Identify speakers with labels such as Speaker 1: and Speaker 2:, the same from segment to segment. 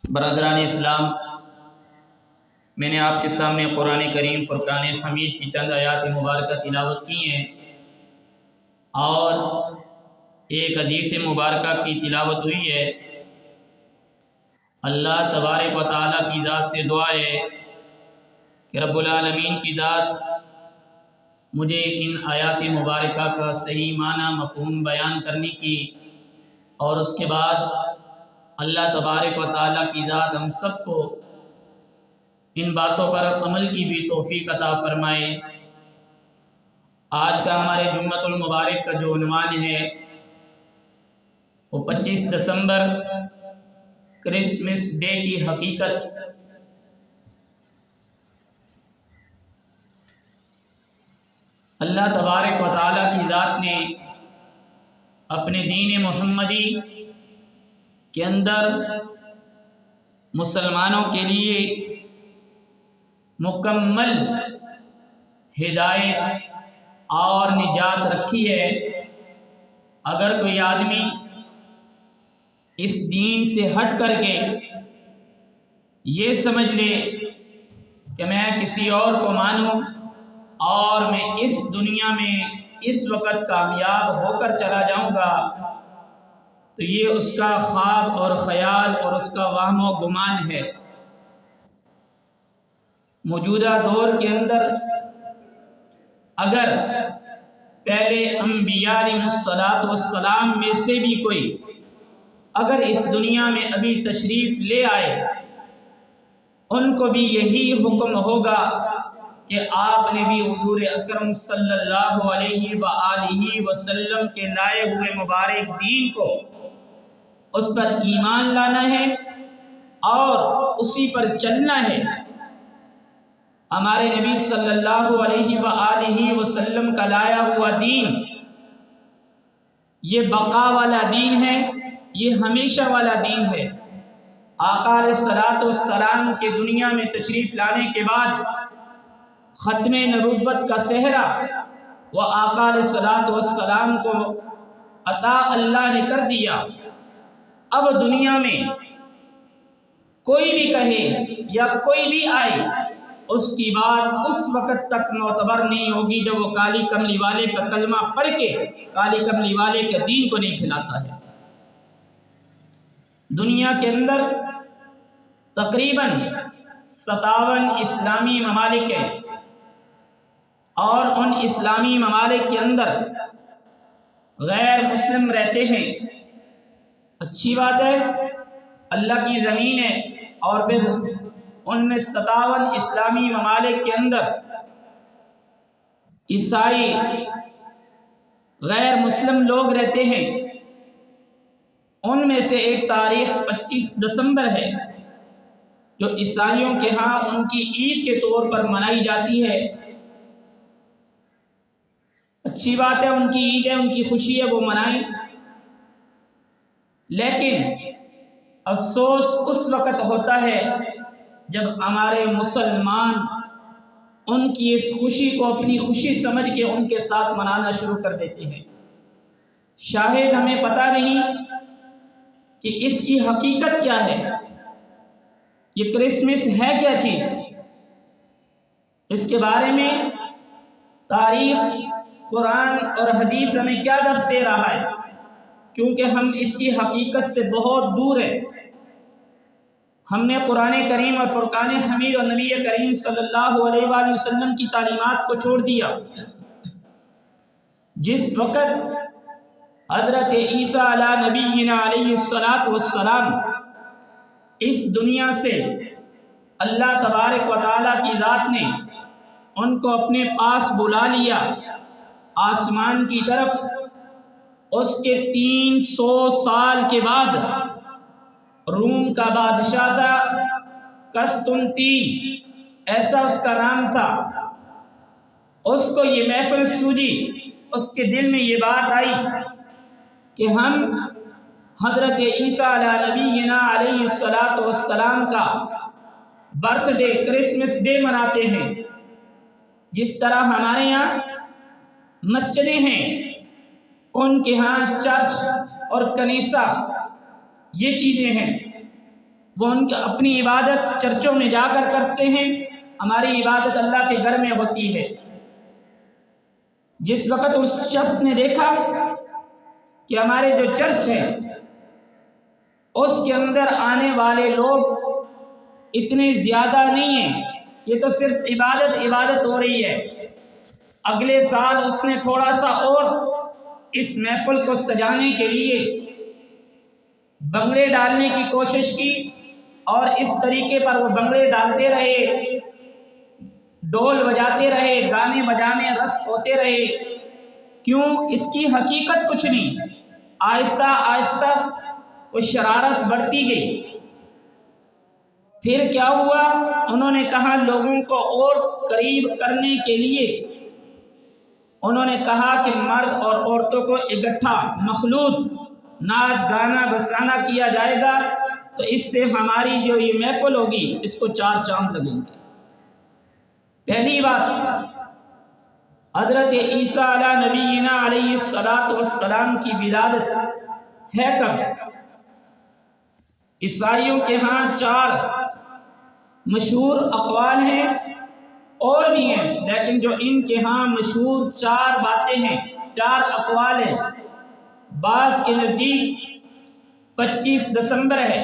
Speaker 1: برادران اسلام، میں نے آپ کے سامنے قرآن کریم فرقان حمید کی چند آیات مبارکہ تلاوت کی ہیں اور ایک حدیث مبارکہ کی تلاوت ہوئی ہے۔ اللہ تبارک و تعالیٰ کی ذات سے دعا ہے کہ رب العالمین کی ذات مجھے ان آیات مبارکہ کا صحیح معنی مفہوم بیان کرنے کی اور اس کے بعد اللہ تبارک و تعالیٰ کی ذات ہم سب کو ان باتوں پر عمل کی بھی توفیق عطا فرمائے۔ آج کا ہمارے جمعۃ المبارک کا جو عنوان ہے وہ 25 دسمبر کرسمس ڈے کی حقیقت۔ اللہ تبارک و تعالیٰ کی ذات نے اپنے دین محمدی کے اندر مسلمانوں کے لیے مکمل ہدایت اور نجات رکھی ہے۔ اگر کوئی آدمی اس دین سے ہٹ کر کے یہ سمجھ لے کہ میں کسی اور کو مانوں اور میں اس دنیا میں اس وقت کامیاب ہو کر چلا جاؤں گا، تو یہ اس کا خواب اور خیال اور اس کا وہم و گمان ہے۔ موجودہ دور کے اندر اگر پہلے انبیاء علیہ السلام میں سے بھی کوئی اگر اس دنیا میں ابھی تشریف لے آئے، ان کو بھی یہی حکم ہوگا کہ آپ نے بھی حضور اکرم صلی اللہ علیہ وآلہ وسلم کے لائے ہوئے مبارک دین کو اس پر ایمان لانا ہے اور اسی پر چلنا ہے۔ ہمارے نبی صلی اللہ علیہ وآلہ وسلم کا لایا ہوا دین یہ بقا والا دین ہے، یہ ہمیشہ والا دین ہے۔ آقا علیہ الصلوۃ والسلام کے دنیا میں تشریف لانے کے بعد ختم نبوت کا صحرا وہ آقا علیہ الصلوۃ والسلام کو عطا اللہ نے کر دیا۔ اب دنیا میں کوئی بھی کہے یا کوئی بھی آئے، اس کی بات اس وقت تک معتبر نہیں ہوگی جب وہ کالی کملی والے کا کلمہ پڑھ کے کالی کملی والے کے دین کو نہیں کھلاتا ہے۔ دنیا کے اندر تقریباً 57 اسلامی ممالک ہیں اور ان اسلامی ممالک کے اندر غیر مسلم رہتے ہیں۔ اچھی بات ہے، اللہ کی زمین ہے اور پھر ان میں 57 اسلامی ممالک کے اندر عیسائی غیر مسلم لوگ رہتے ہیں۔ ان میں سے ایک تاریخ 25 دسمبر ہے جو عیسائیوں کے ہاں ان کی عید کے طور پر منائی جاتی ہے۔ اچھی بات ہے، ان کی عید ہے، ان کی خوشی ہے، وہ منائیں۔ لیکن افسوس اس وقت ہوتا ہے جب ہمارے مسلمان ان کی اس خوشی کو اپنی خوشی سمجھ کے ان کے ساتھ منانا شروع کر دیتے ہیں۔ شاید ہمیں پتہ نہیں کہ اس کی حقیقت کیا ہے، یہ کرسمس ہے کیا چیز۔ اس کے بارے میں تاریخ، قرآن اور حدیث ہمیں کیا درس دے رہا ہے، کیونکہ ہم اس کی حقیقت سے بہت دور ہیں۔ ہم نے قرآن کریم اور فرقان حمید اور نبی کریم صلی اللہ علیہ وآلہ وسلم کی تعلیمات کو چھوڑ دیا۔ جس وقت حضرت عیسیٰ علیہ نبینا علیہ السلام اس دنیا سے اللہ تبارک و تعالیٰ کی ذات نے ان کو اپنے پاس بلا لیا آسمان کی طرف، اس کے 300 سال کے بعد روم کا بادشاہ تھا قسطنطین، ایسا اس کا نام تھا۔ اس کو یہ محفل سوجی، اس کے دل میں یہ بات آئی کہ ہم حضرت عیسیٰ علیہ نبینا علیہ السلام کا برتھ ڈے، کرسمس ڈے مناتے ہیں۔ جس طرح ہمارے یہاں مسجدیں ہیں، ان کے ہاں چرچ اور کنیسہ یہ چیزیں ہیں۔ وہ ان کی اپنی عبادت چرچوں میں جا کر کرتے ہیں، ہماری عبادت اللہ کے گھر میں ہوتی ہے۔ جس وقت اس شخص نے دیکھا کہ ہمارے جو چرچ ہے اس کے اندر آنے والے لوگ اتنے زیادہ نہیں ہیں، یہ تو صرف عبادت ہو رہی ہے، اگلے سال اس نے تھوڑا سا اور اس محفل کو سجانے کے لیے بنگلے ڈالنے کی کوشش کی، اور اس طریقے پر وہ بنگلے ڈالتے رہے، ڈول بجاتے رہے، گانے بجانے رقص ہوتے رہے۔ کیوں؟ اس کی حقیقت کچھ نہیں۔ آہستہ آہستہ وہ شرارت بڑھتی گئی۔ پھر کیا ہوا؟ انہوں نے کہا لوگوں کو اور قریب کرنے کے لیے انہوں نے کہا کہ مرد اور عورتوں کو اکٹھا مخلوط ناچ گانا بسانا کیا جائے گا، تو اس سے ہماری جو یہ محفل ہوگی اس کو 4 چاند لگیں گے۔ پہلی بات، حضرت عیسیٰ علیہ نبینا علیہ السلام کی ولادت ہے کب؟ عیسائیوں کے ہاں 4 مشہور اقوال ہیں، اور بھی ہیں، لیکن جو ان کے ہاں مشہور 4 باتیں ہیں، 4 اقوال ہیں۔ بعض کے نزدیک 25 دسمبر ہے،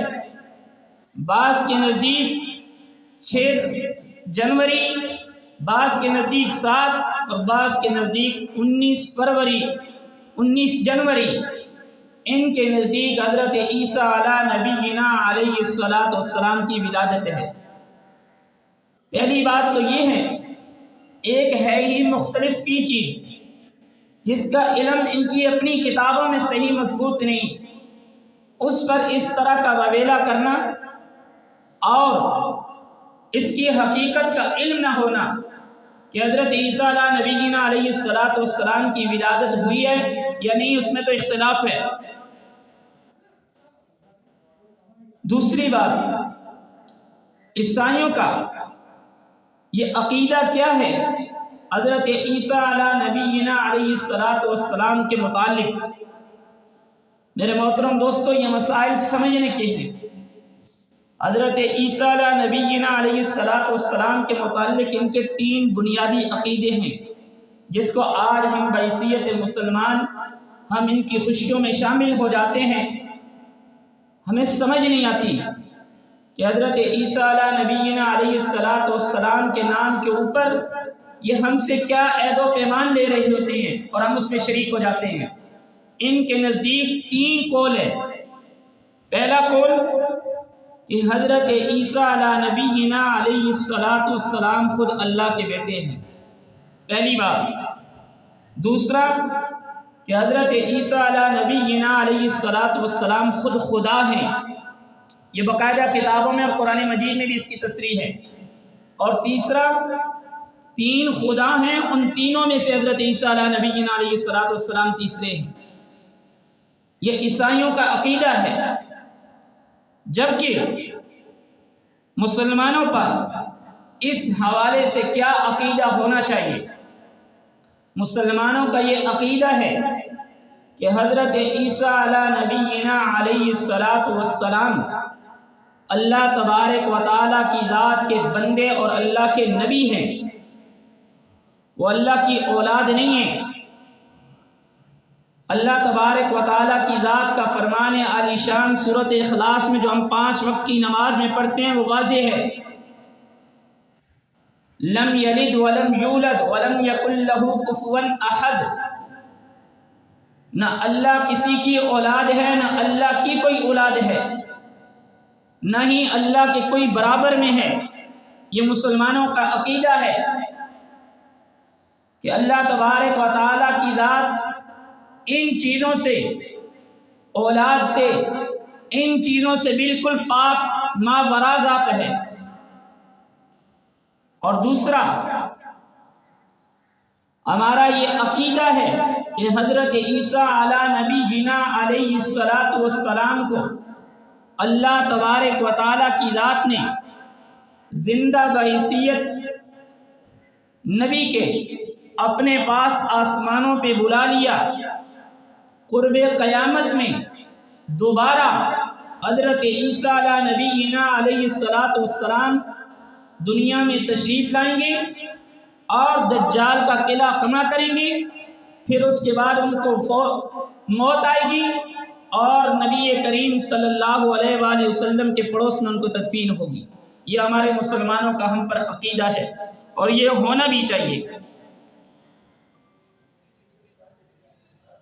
Speaker 1: بعض کے نزدیک 6 جنوری، بعض کے نزدیک 7 اور بعض کے نزدیک 19 جنوری۔ ان کے نزدیک حضرت عیسیٰ علیہ نبینا علیہ السلام کی ولادت ہے۔ پہلی بات تو یہ ہے، ایک ہے ہی مختلف فی چیز جس کا علم ان کی اپنی کتابوں میں صحیح مضبوط نہیں، اس پر اس طرح کا واویلا کرنا اور اس کی حقیقت کا علم نہ ہونا کہ حضرت عیسیٰ علیہ نبینا علیہ السلام کی ولادت ہوئی ہے یا نہیں، اس میں تو اختلاف ہے۔ دوسری بات، عیسائیوں کا یہ عقیدہ کیا ہے حضرت عیسیٰ علیہ نبینا علیہ السلام کے متعلق؟ میرے محترم دوستو، یہ مسائل سمجھنے کے ہیں۔ حضرت عیسیٰ علیہ نبینا علیہ السلام کے متعلق ان کے 3 بنیادی عقیدے ہیں، جس کو آج ہم بحیثیت مسلمان ہم ان کی خوشیوں میں شامل ہو جاتے ہیں۔ ہمیں سمجھ نہیں آتی کہ حضرت عیسیٰ علیہ نبینا علیہ السلام کے نام کے اوپر یہ ہم سے کیا عہد و پیمان لے رہے ہوتے ہیں اور ہم اس میں شریک ہو جاتے ہیں۔ ان کے نزدیک 3 قول ہے۔ پہلا قول کہ حضرت عیسیٰ علیہ نبینا علیہ السلام خود اللہ کے بیٹے ہیں، پہلی بات۔ دوسرا کہ حضرت عیسیٰ علیہ نبینا علیہ السلام خود خدا ہیں، یہ باقاعدہ کتابوں میں اور قرآن مجید میں بھی اس کی تصریح ہے۔ اور تیسرا، 3 خدا ہیں، ان تینوں میں سے حضرت عیسیٰ علیہ نبینا علیہ السلام تیسرے ہیں۔ یہ عیسائیوں کا عقیدہ ہے، جبکہ مسلمانوں پر اس حوالے سے کیا عقیدہ ہونا چاہیے؟ مسلمانوں کا یہ عقیدہ ہے کہ حضرت عیسیٰ علیہ نبینا علیہ السلام اللہ تبارک و تعالیٰ کی ذات کے بندے اور اللہ کے نبی ہیں، وہ اللہ کی اولاد نہیں ہیں۔ اللہ تبارک و تعالیٰ کی ذات کا فرمان عالی شان سورۃ اخلاص میں جو ہم 5 وقت کی نماز میں پڑھتے ہیں وہ واضح ہے، لم یلد ولم یولد ولم یکن لہ کفوا احد۔ نہ اللہ کسی کی اولاد ہے، نہ اللہ کی کوئی اولاد ہے، نہ ہی اللہ کے کوئی برابر میں ہے۔ یہ مسلمانوں کا عقیدہ ہے کہ اللہ تبارک و تعالیٰ کی ذات ان چیزوں سے، اولاد سے، ان چیزوں سے بالکل پاک ماوراء ذات ہے۔ اور دوسرا، ہمارا یہ عقیدہ ہے کہ حضرت عیسیٰ علیہ نبینا علیہ السلام کو اللہ تبارک و تعالیٰ کی ذات نے زندہ بحیثیت نبی کے اپنے پاس آسمانوں پہ بلا لیا، قرب قیامت میں دوبارہ حضرت عیسیٰ علیہ نبینا علیہ الصلاۃ والسلام دنیا میں تشریف لائیں گے اور دجال کا قلعہ کما کریں گے، پھر اس کے بعد ان کو موت آئے گی اور نبی کریم صلی اللہ علیہ وآلہ وسلم کے پڑوس میں ان کو تدفین ہوگی۔ یہ ہمارے مسلمانوں کا ہم پر عقیدہ ہے اور یہ ہونا بھی چاہیے۔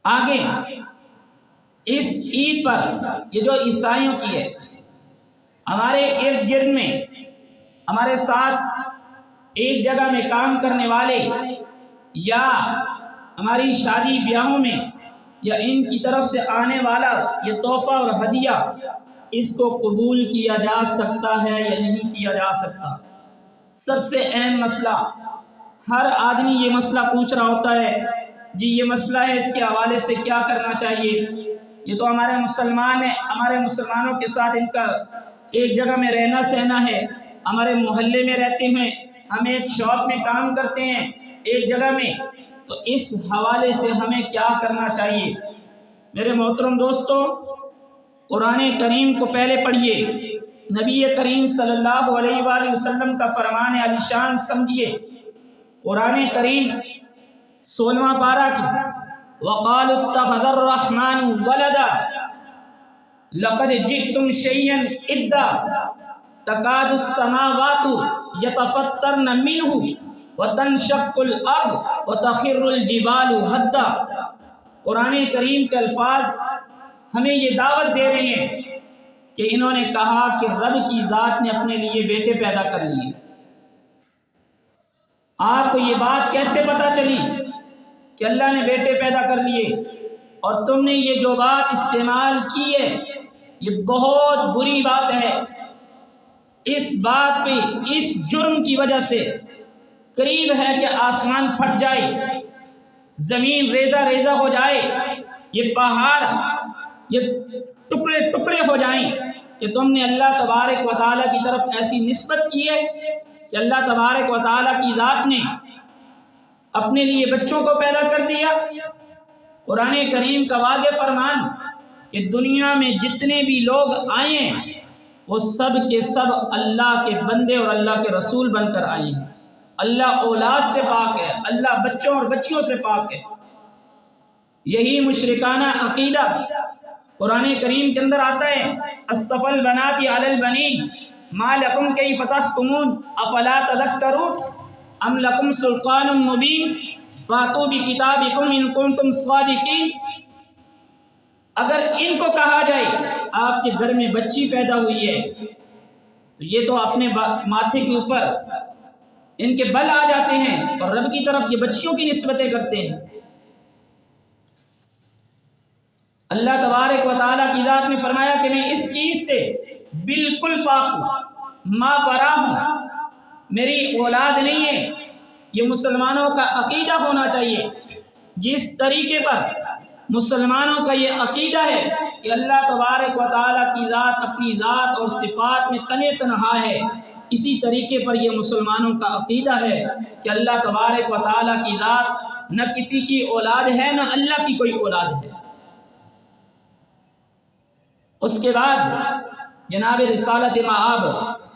Speaker 1: آگے اس عید پر یہ جو عیسائیوں کی ہے، ہمارے ارد گرد میں ہمارے ساتھ ایک جگہ میں کام کرنے والے یا ہماری شادی بیاہوں میں یا ان کی طرف سے آنے والا یہ تحفہ اور ہدیہ، اس کو قبول کیا جا سکتا ہے یا نہیں کیا جا سکتا؟ سب سے اہم مسئلہ، ہر آدمی یہ مسئلہ پوچھ رہا ہوتا ہے، جی یہ مسئلہ ہے، اس کے حوالے سے کیا کرنا چاہیے؟ یہ تو ہمارے مسلمان ہیں، ہمارے مسلمانوں کے ساتھ ان کا ایک جگہ میں رہنا سہنا ہے، ہمارے محلے میں رہتے ہیں، ہم ایک شاپ میں کام کرتے ہیں ایک جگہ میں، تو اس حوالے سے ہمیں کیا کرنا چاہیے؟ میرے محترم دوستو، قرآن کریم کو پہلے پڑھیے، نبی کریم صلی اللہ علیہ وآلہ وسلم کا فرمان علی شان سمجھیے۔ قرآن کریم 16واں پارہ کی وَقَالُوا اتَّخَذَ الرَّحْمَنُ وَلَدًا لَقَدْ جِئْتُمْ شَيْئًا إِدًّا تَكَادُ السَّمَاوَاتُ يَتَفَطَّرْنَ مِنْهُ وَتَنشَقُّ الْأَرْضُ وَتَخِرُّ الْجِبَالُ هَدًّا۔ قرآن کریم کے الفاظ ہمیں یہ دعوت دے رہے ہیں کہ انہوں نے کہا کہ رب کی ذات نے اپنے لیے بیٹے پیدا کر لیے۔ آپ کو یہ بات کیسے پتہ چلی کہ اللہ نے بیٹے پیدا کر لیے؟ اور تم نے یہ جو بات استعمال کی ہے یہ بہت بری بات ہے۔ اس بات پہ، اس جرم کی وجہ سے قریب ہے کہ آسمان پھٹ جائے، زمین ریزہ ریزہ ہو جائے، یہ پہاڑ یہ ٹکڑے ٹکڑے ہو جائیں کہ تم نے اللہ تبارک و تعالیٰ کی طرف ایسی نسبت کی ہے کہ اللہ تبارک و تعالیٰ کی ذات نے اپنے لیے بچوں کو پیدا کر دیا۔ قرآن کریم کا واضح فرمان کہ دنیا میں جتنے بھی لوگ آئے ہیں وہ سب کے سب اللہ کے بندے اور اللہ کے رسول بن کر آئے ہیں۔ اللہ اولاد سے پاک ہے، اللہ بچوں اور بچیوں سے پاک ہے۔ یہی مشرکانہ عقیدہ قرآن کریم کے اندر آتا ہے، اصطفى البنات علی البنین ما لکم کیف تحکمون افلا تذکرون ام لکم سلطان مبین فاتوا بکتابکم ان کنتم صادقین۔ اگر ان کو کہا جائے آپ کے گھر میں بچی پیدا ہوئی ہے تو یہ تو اپنے ماتھے کے اوپر ان کے بل آ جاتے ہیں اور رب کی طرف یہ بچیوں کی نسبتیں کرتے ہیں۔ اللہ تبارک و تعالیٰ کی ذات نے فرمایا کہ میں اس چیز سے بالکل پاک ہوں، ماں برا ہوں، میری اولاد نہیں ہے۔ یہ مسلمانوں کا عقیدہ ہونا چاہیے۔ جس طریقے پر مسلمانوں کا یہ عقیدہ ہے کہ اللہ تبارک و تعالیٰ کی ذات اپنی ذات اور صفات میں تن تنہا ہے، اسی طریقے پر یہ مسلمانوں کا عقیدہ ہے کہ اللہ تبارک و تعالیٰ کی ذات نہ کسی کی اولاد ہے نہ اللہ کی کوئی اولاد ہے۔ اس کے بعد جناب رسالت مآب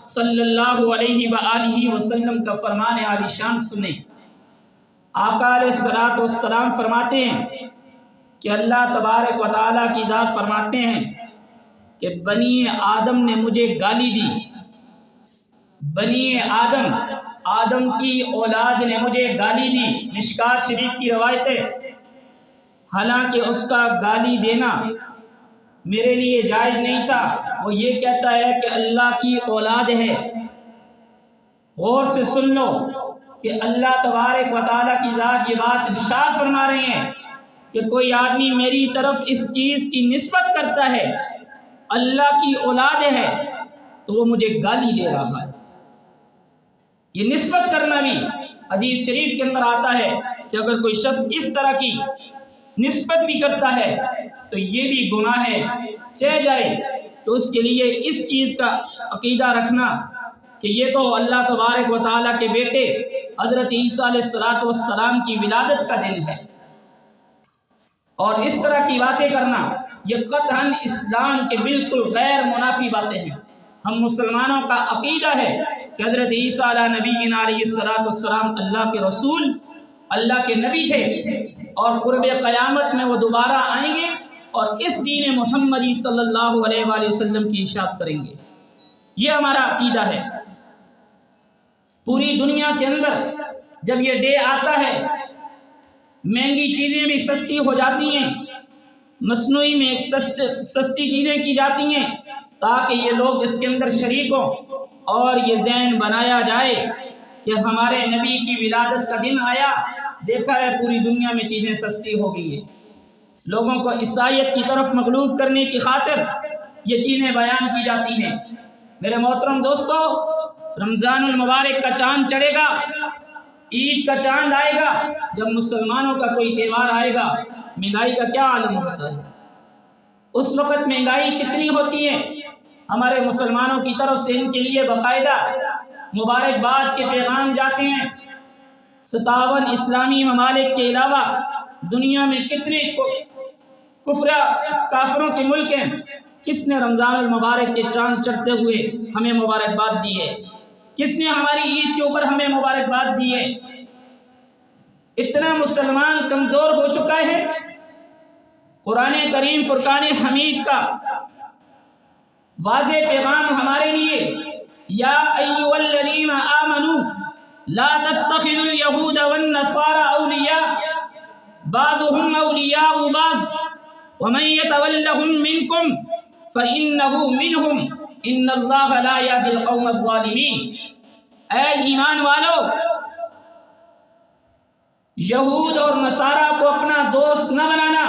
Speaker 1: صلی اللہ علیہ وآلہ وسلم کا فرمان عالی شان سنیں۔ آقا علیہ الصلوۃ والسلام فرماتے ہیں کہ اللہ تبارک و تعالیٰ کی ذات فرماتے ہیں کہ بنی آدم نے مجھے گالی دی، بنی آدم کی اولاد نے مجھے گالی دی۔ مشکات شریف کی روایت ہے، حالانکہ اس کا گالی دینا میرے لیے جائز نہیں تھا، وہ یہ کہتا ہے کہ اللہ کی اولاد ہے۔ غور سے سن لو کہ اللہ تبارک و تعالیٰ کی ذات یہ بات ارشاد فرما رہے ہیں کہ کوئی آدمی میری طرف اس چیز کی نسبت کرتا ہے اللہ کی اولاد ہے تو وہ مجھے گالی دے رہا ہے۔ یہ نسبت کرنا بھی حدیث شریف کے اندر آتا ہے کہ اگر کوئی شخص اس طرح کی نسبت بھی کرتا ہے تو یہ بھی گناہ ہے، چہ جائے تو اس کے لیے اس چیز کا عقیدہ رکھنا کہ یہ تو اللہ تبارک و تعالیٰ کے بیٹے حضرت عیسیٰ علیہ السلام کی ولادت کا دن ہے، اور اس طرح کی باتیں کرنا یہ قطعاً اسلام کے بالکل غیر منافی باتیں ہیں۔ ہم مسلمانوں کا عقیدہ ہے کہ حضرت عیسیٰ علیہ نبینا علیہ السلام اللہ کے رسول، اللہ کے نبی تھے، اور قرب قیامت میں وہ دوبارہ آئیں گے اور اس دین محمدی صلی اللہ علیہ وآلہ وسلم کی اشاعت کریں گے۔ یہ ہمارا عقیدہ ہے۔ پوری دنیا کے اندر جب یہ ڈے آتا ہے، مہنگی چیزیں بھی سستی ہو جاتی ہیں، مصنوعی میں سستی چیزیں کی جاتی ہیں تاکہ یہ لوگ اس کے اندر شریک ہوں، اور یہ ذہن بنایا جائے کہ ہمارے نبی کی ولادت کا دن آیا، دیکھا ہے پوری دنیا میں چیزیں سستی ہو گئی ہیں۔ لوگوں کو عیسائیت کی طرف مغلوب کرنے کی خاطر یہ چیزیں بیان کی جاتی ہیں۔ میرے محترم دوستو، رمضان المبارک کا چاند چڑھے گا، عید کا چاند آئے گا، جب مسلمانوں کا کوئی تہوار آئے گا، مہنگائی کا کیا عالم ہوتا ہے؟ اس وقت مہنگائی کتنی ہوتی ہے؟ ہمارے مسلمانوں کی طرف سے ان کے لیے باقاعدہ مبارکباد کے پیغام جاتے ہیں۔ 57 اسلامی ممالک کے علاوہ دنیا میں کتنے کافروں کے ملک ہیں، کس نے رمضان المبارک کے چاند چڑھتے ہوئے ہمیں مبارکباد دی ہے؟ کس نے ہماری عید کے اوپر ہمیں مبارکباد دی ہے؟ اتنا مسلمان کمزور ہو چکا ہے۔ قرآن کریم فرقان حمید کا واضح پیغام ہمارے لیے، یا ایھا الذین آمنوا لا تتخذوا اليہود والنصارى اولیاء بعضهم اولیاء بعض ومن يتولهم منکم فإنه منهم ان اللہ لا يهدي القوم الظالمین۔ اے ایمان والو، یہود اور نصارہ کو اپنا دوست نہ بنانا۔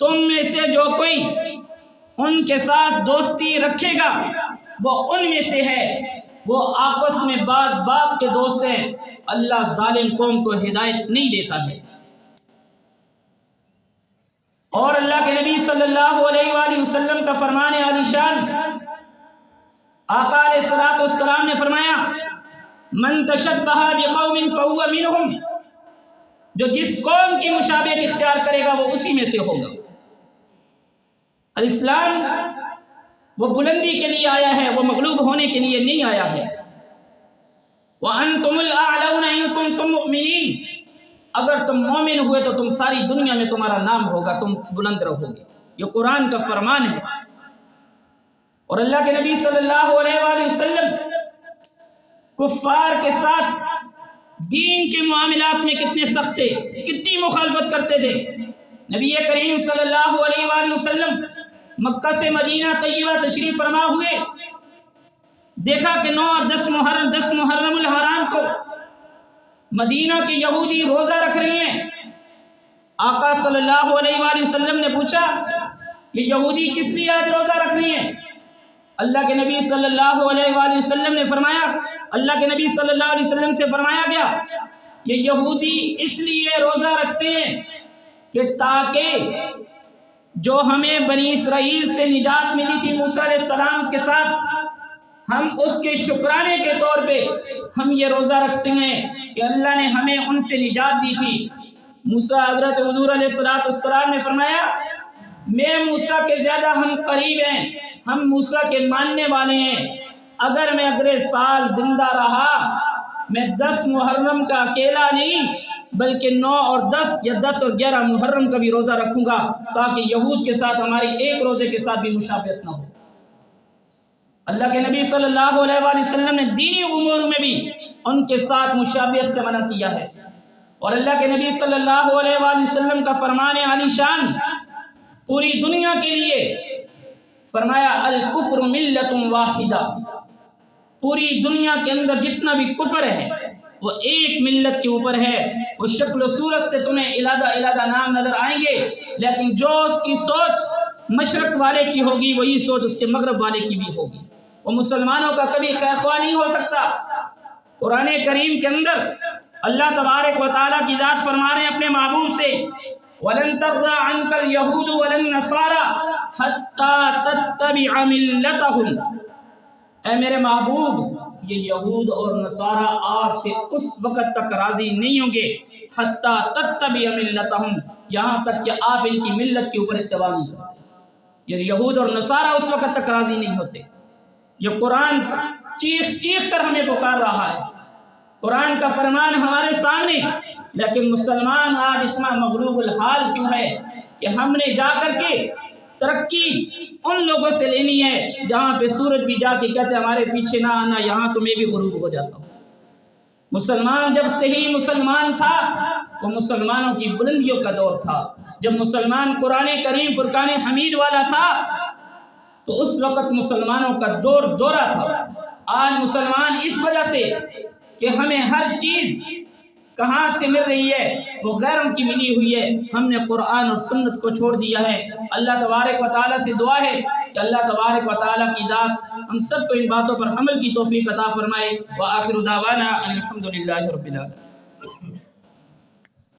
Speaker 1: تم میں سے جو کوئی ان کے ساتھ دوستی رکھے گا وہ ان میں سے ہے، وہ آپس میں بعض کے دوست ہیں۔ اللہ ظالم قوم کو ہدایت نہیں دیتا ہے۔ اور اللہ کے نبی صلی اللہ علیہ وآلہ وسلم کا فرمان عالی شان، آقا علیہ الصلوۃ والسلام نے فرمایا، من تشبہ بقوم فہو منہم، جو جس قوم کی مشابہت اختیار کرے گا وہ اسی میں سے ہوگا۔ الاسلام وہ بلندی کے لیے آیا ہے، وہ مغلوب ہونے کے لیے نہیں آیا ہے۔ وَأَنْتُمُ الْأَعْلَوْنَ إِن كُنتُم مُؤْمِنِينَ، اگر تم مومن ہوئے تو تم ساری دنیا میں تمہارا نام ہوگا، تم بلند رہو گے۔ یہ قرآن کا فرمان ہے۔ اور اللہ کے نبی صلی اللہ علیہ وآلہ وسلم کفار کے ساتھ دین کے معاملات میں کتنے سخت تھے، کتنی مخالفت کرتے تھے۔ نبی کریم صلی اللہ علیہ وآلہ وسلم مکہ سے مدینہ طیبہ تشریف فرما ہوئے، دیکھا کہ 9 اور 10 محرم الحرام کو مدینہ کے یہودی روزہ رکھ رہے ہیں۔ آقا صلی اللہ علیہ وآلہ وسلم نے پوچھا، یہ یہودی کس لیے آج روزہ رکھ رہے ہیں؟ اللہ کے نبی صلی اللہ علیہ وآلہ وسلم نے فرمایا، اللہ کے نبی صلی اللہ علیہ وسلم سے فرمایا گیا، یہ یہودی اس لیے روزہ رکھتے ہیں کہ تاکہ جو ہمیں بنی اسرائیل سے نجات ملی تھی موسیٰ علیہ السلام کے ساتھ، ہم اس کے شکرانے کے طور پہ ہم یہ روزہ رکھتے ہیں کہ اللہ نے ہمیں ان سے نجات دی تھی۔ موسیٰ حضرت حضور علیہ السلام نے فرمایا، میں موسیٰ کے زیادہ ہم قریب ہیں، ہم موسیٰ کے ماننے والے ہیں۔ اگر میں اگلے سال زندہ رہا، میں 10 محرم کا اکیلا نہیں بلکہ 9 اور 10 یا 10 اور 11 محرم کا بھی روزہ رکھوں گا، تاکہ یہود کے ساتھ ہماری ایک روزے کے ساتھ بھی مشابہت نہ ہو۔ اللہ کے نبی صلی اللہ علیہ وآلہ وسلم نے دینی امور میں بھی ان کے ساتھ مشابہت سے منع کیا ہے۔ اور اللہ کے نبی صلی اللہ علیہ وآلہ وسلم کا فرمان عالی شان پوری دنیا کے لیے فرمایا، الکفر ملت واحدہ، پوری دنیا کے اندر جتنا بھی کفر ہے وہ ایک ملت کے اوپر ہے۔ وہ شکل و صورت سے تمہیں علیحدہ نام نظر آئیں گے، لیکن جو اس کی سوچ مشرق والے کی ہوگی وہی سوچ اس کے مغرب والے کی بھی ہوگی۔ وہ مسلمانوں کا کبھی خیر خواہ نہیں ہو سکتا۔ قرآن کریم کے اندر اللہ تبارک و تعالیٰ کی ذات فرما رہے ہیں اپنے محبوب سے، وَلَن تَرْضَىٰ عَنْكَ الْيَهُودُ وَلَا النَّصَارَىٰ حَتَّىٰ تَتَّبِعَ مِلَّتَهُمْ، اے میرے محبوب، یہ یہود اور نصارہ آپ سے اس وقت تک راضی نہیں ہوں گے حتیٰ تتبع ملتہم، یہاں تک کہ آپ ان کی ملت کے اوپر اتباع نہیں کرتے۔ یہ یہود اور نصارہ اس وقت تک راضی نہیں ہوتے۔ یہ قرآن چیخ چیخ کر ہمیں پکار رہا ہے، قرآن کا فرمان ہمارے سامنے، لیکن مسلمان آج اتنا مغلوب الحال کیوں ہے کہ ہم نے جا کر کے ترقی ان لوگوں سے لینی ہے جہاں پہ سورج بھی جا کے کہتے ہمارے پیچھے نہ آنا، یہاں تو میں بھی غروب ہو جاتا ہوں۔ مسلمان جب صحیح مسلمان تھا وہ مسلمانوں کی بلندیوں کا دور تھا، جب مسلمان قرآن کریم فرقان حمید والا تھا تو اس وقت مسلمانوں کا دور دورہ تھا۔ آج مسلمان اس وجہ سے کہ ہمیں ہر چیز کہاں سے مل رہی ہے وہ غیروں کی ملی ہوئی ہے، ہم نے قرآن اور سنت کو چھوڑ دیا ہے۔ اللہ تبارک و تعالیٰ سے دعا ہے کہ اللہ تبارک و تعالیٰ کی ذات ہم سب کو ان باتوں پر عمل کی توفیق عطا فرمائے۔ وآخر دعوانا الحمدللہ رب العالمین۔